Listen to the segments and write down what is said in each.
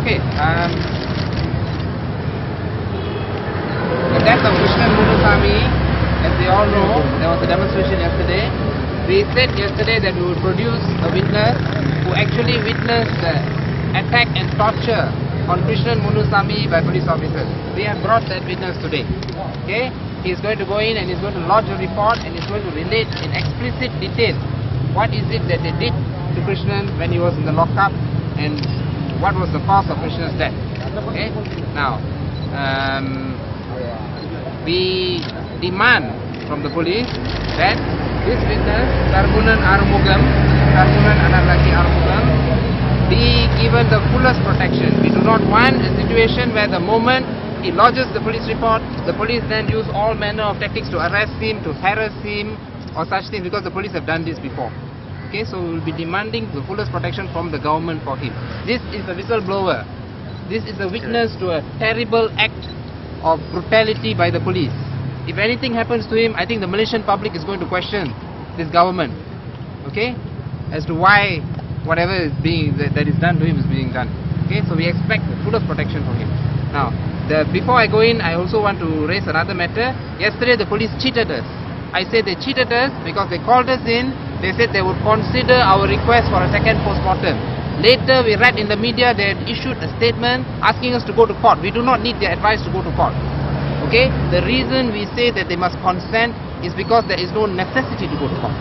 Okay. The death of Krishnan Munusamy, as they all know, there was a demonstration yesterday. We said yesterday that we would produce a witness who actually witnessed the attack and torture on Krishnan Munusamy by police officers. We have brought that witness today. Okay? He is going to go in and he is going to lodge a report and he is going to relate in explicit detail what is it that they did to Krishnan when he was in the lockup and what was the cause of Krishnan's death. Okay? Now, we demand from the police that this witness, Sargunan be given the fullest protection. We do not want a situation where the moment he lodges the police report, the police then use all manner of tactics to arrest him, to harass him or such things, because the police have done this before. Okay, so we will be demanding the fullest protection from the government for him. This is a whistleblower. This is a witness to a terrible act of brutality by the police. If anything happens to him, I think the Malaysian public is going to question this government, okay, as to why whatever is being that is done to him is being done. Okay, so we expect the fullest protection for him. Now, before I go in, I also want to raise another matter. Yesterday the police cheated us. I said they cheated us because they called us in. They said they would consider our request for a second post-mortem. Later we read in the media they had issued a statement asking us to go to court. We do not need their advice to go to court. Okay, the reason we say that they must consent is because there is no necessity to go to court.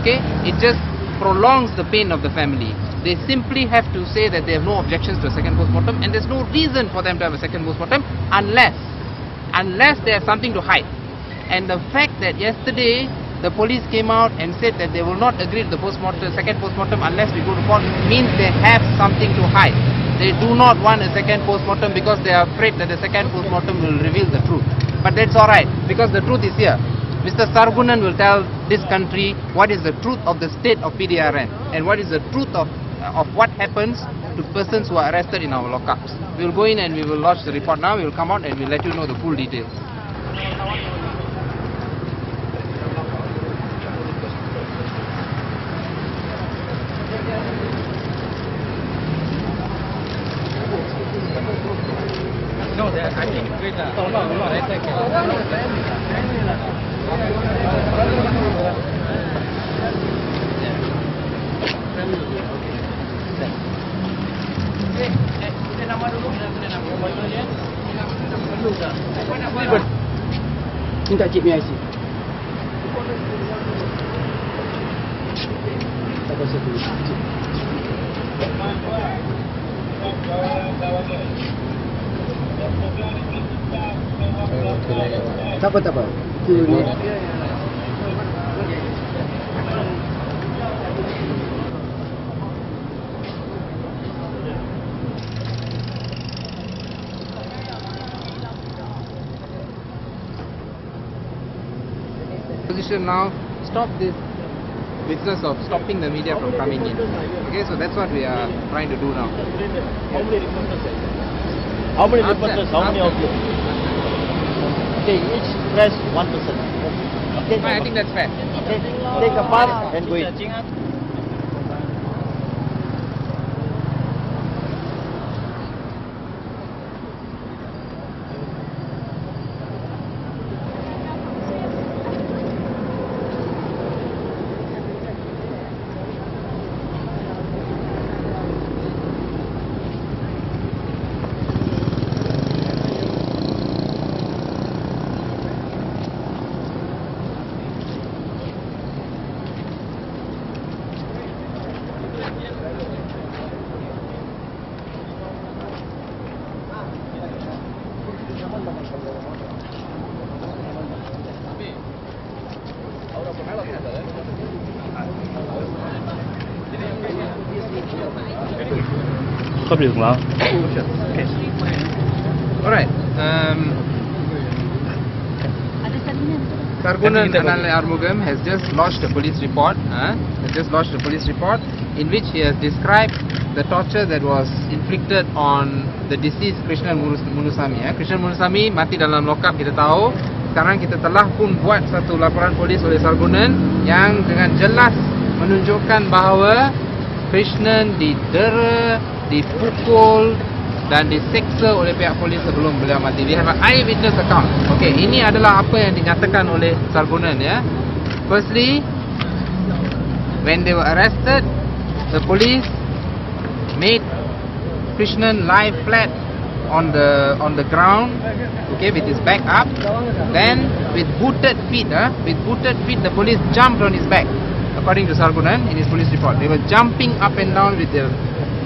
Okay, it just prolongs the pain of the family. They simply have to say that they have no objections to a second post-mortem, and there's no reason for them to have a second post-mortem unless they have something to hide. And the fact that yesterday the police came out and said that they will not agree to the second post-mortem unless we go to court means they have something to hide. They do not want a second post-mortem because they are afraid that the second post-mortem will reveal the truth. But that's alright, because the truth is here. Mr. Sargunan will tell this country what is the truth of the state of PDRN and what is the truth of what happens to persons who are arrested in our lockups. We will go in and we will lodge the report now. We will come out and we will let you know the full details. No, I think it's minta cik punya IC. Tak apa. Itu ni. Position now, stop this business of stopping the media from coming in. Okay, so that's what we are trying to do now. How many reporters? How many reporters? How many of you? Okay, each press one person. Okay, I think that's fair. Okay, take a pass and go in. Okay. Alright. Sargunan Armugam has just lodged a police report. In which he has described the torture that was inflicted on the deceased Krishnan Munusamy. Krishnan Munusamy mati dalam lockup, kita tahu. Sekarang kita telah pun buat satu laporan polis oleh Sargunan yang dengan jelas menunjukkan bahawa Krishnan didera, dipukul, dan diseksa oleh pihak polis sebelum beliau mati. We have an eyewitness account. Okay, ini adalah apa yang dinyatakan oleh Sargunan ya. Firstly, when they were arrested, the police made Krishnan lie flat on the ground, okay, with his back up. Then with booted feet, the police jumped on his back. According to Sargunan in his police report, they were jumping up and down with their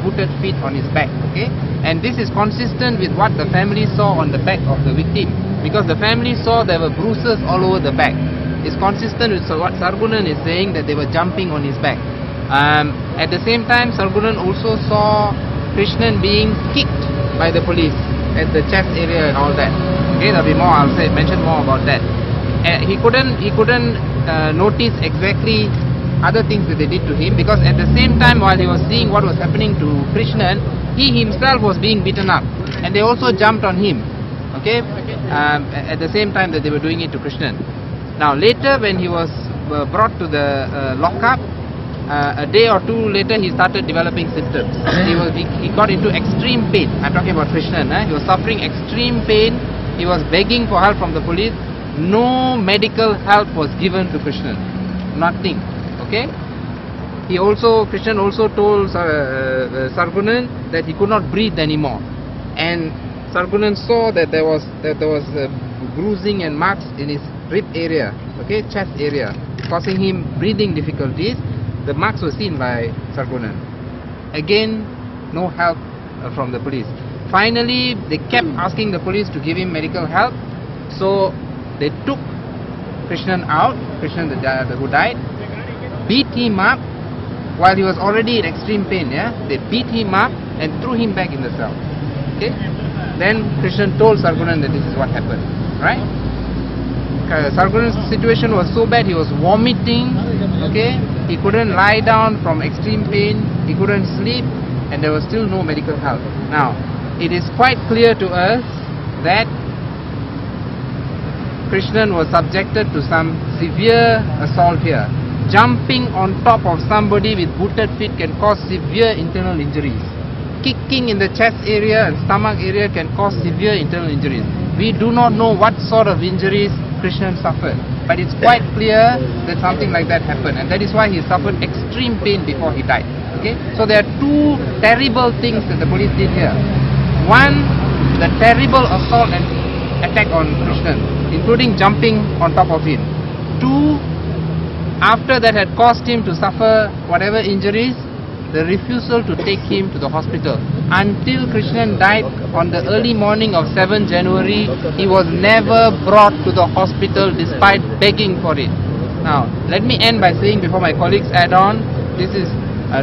booted feet on his back, okay? And this is consistent with what the family saw on the back of the victim, because the family saw there were bruises all over the back. It's consistent with what Sargunan is saying, that they were jumping on his back. At the same time, Sargunan also saw Krishnan being kicked by the police at the chest area and all that. Okay, there'll be more. I'll mention more about that. He couldn't notice exactly other things that they did to him, because at the same time while he was seeing what was happening to Krishnan, he himself was being beaten up, and they also jumped on him, okay, at the same time that they were doing it to Krishnan. Now later, when he was brought to the lockup, a day or two later, he started developing symptoms. He got into extreme pain. I'm talking about Krishnan. He was suffering extreme pain. He was begging for help from the police. No medical help was given to Krishnan. Nothing. Okay. Krishnan also told Sargunan that he could not breathe anymore, and Sargunan saw that there was bruising and marks in his rib area, okay, chest area, causing him breathing difficulties. The marks were seen by Sargunan. Again, no help from the police. Finally, they kept asking the police to give him medical help, so they took Krishnan out, who died, beat him up while he was already in extreme pain. Yeah, they beat him up and threw him back in the cell. Okay, then Krishnan told Sargunan that this is what happened. Right? Sargunan's situation was so bad, he was vomiting. Okay, he couldn't lie down from extreme pain. He couldn't sleep, and there was still no medical help. Now, it is quite clear to us that Krishnan was subjected to some severe assault here. Jumping on top of somebody with booted feet can cause severe internal injuries. Kicking in the chest area and stomach area can cause severe internal injuries. We do not know what sort of injuries Krishnan suffered, but it's quite clear that something like that happened, and that is why he suffered extreme pain before he died. Okay, so there are two terrible things that the police did here. One, the terrible assault and attack on Krishnan, including jumping on top of him. Two, after that had caused him to suffer whatever injuries, the refusal to take him to the hospital. Until Krishnan died on the early morning of 7 January, he was never brought to the hospital despite begging for it. Now, let me end by saying, before my colleagues add on, this is a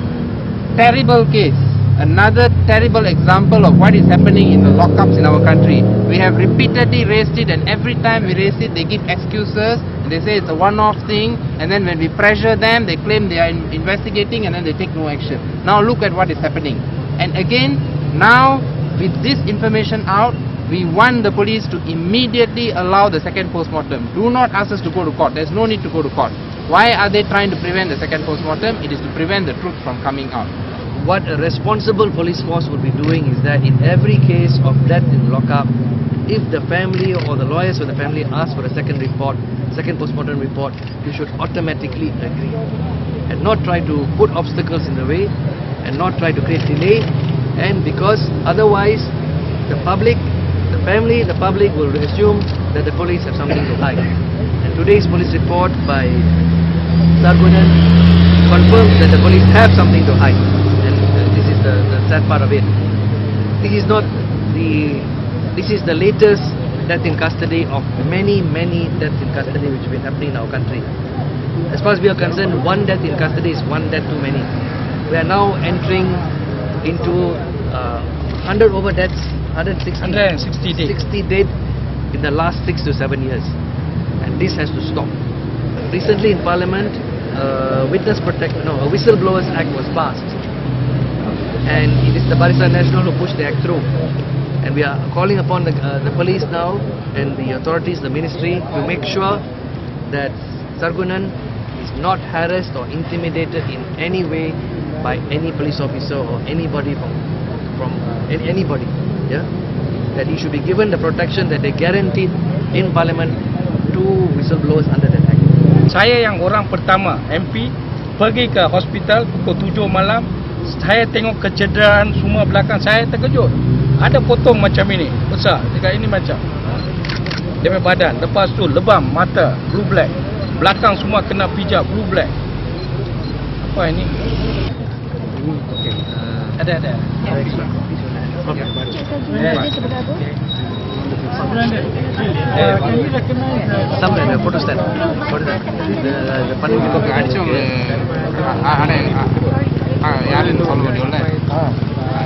terrible case. Another terrible example of what is happening in the lockups in our country. We have repeatedly raised it, and every time we raise it, they give excuses. They say it's a one-off thing, and then when we pressure them, they claim they are investigating, and then they take no action. Now look at what is happening. And again, now with this information out, we want the police to immediately allow the second post-mortem. Do not ask us to go to court. There's no need to go to court. Why are they trying to prevent the second post-mortem? It is to prevent the truth from coming out. What a responsible police force would be doing is that in every case of death in lockup, if the family or the lawyers for the family ask for a second post-mortem report, you should automatically agree and not try to put obstacles in the way and not try to create delay, and because otherwise the public, the family, the public will assume that the police have something to hide. And today's police report by Sargunan confirms that the police have something to hide. This is the sad part of it. This is the latest death in custody of many deaths in custody which have been happening in our country. As far as we are concerned, one death in custody is one death too many. We are now entering into 100 over deaths, 160 dead in the last 6 to 7 years, and this has to stop. Recently in Parliament, a Whistleblowers Act was passed, and it is the Barisan Nasional who pushed the act through. And we are calling upon the police now and the authorities, the ministry, to make sure that Sargunan is not harassed or intimidated in any way by any police officer or anybody from anybody. yeah, that he should be given the protection that they guaranteed in Parliament to whistleblowers under that act. Saya yang orang pertama MP pergi ke hospital pukul 7 malam. Saya tengok kecederaan semua belakang saya, terkejut. Ada potong macam ini, besar, dekat ini macam dia punya badan. Lepas tu lebam mata blue black, belakang semua kena pijak blue black. Apa ini? Okay. Ada. Somewhere the photo stand. What is that? The funny people.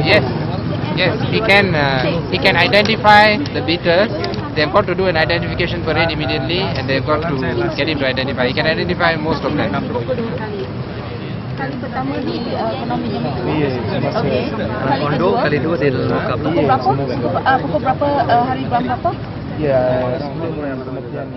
Yes, he can identify the beaters. They've got to do an identification parade immediately, and they've got to get him to identify. He can identify most of them. Kali pertama di ekonomi yang okey. Kondo kali dua dia lock up. Pukul berapa? Hari berapa? Ya, sebelum kematian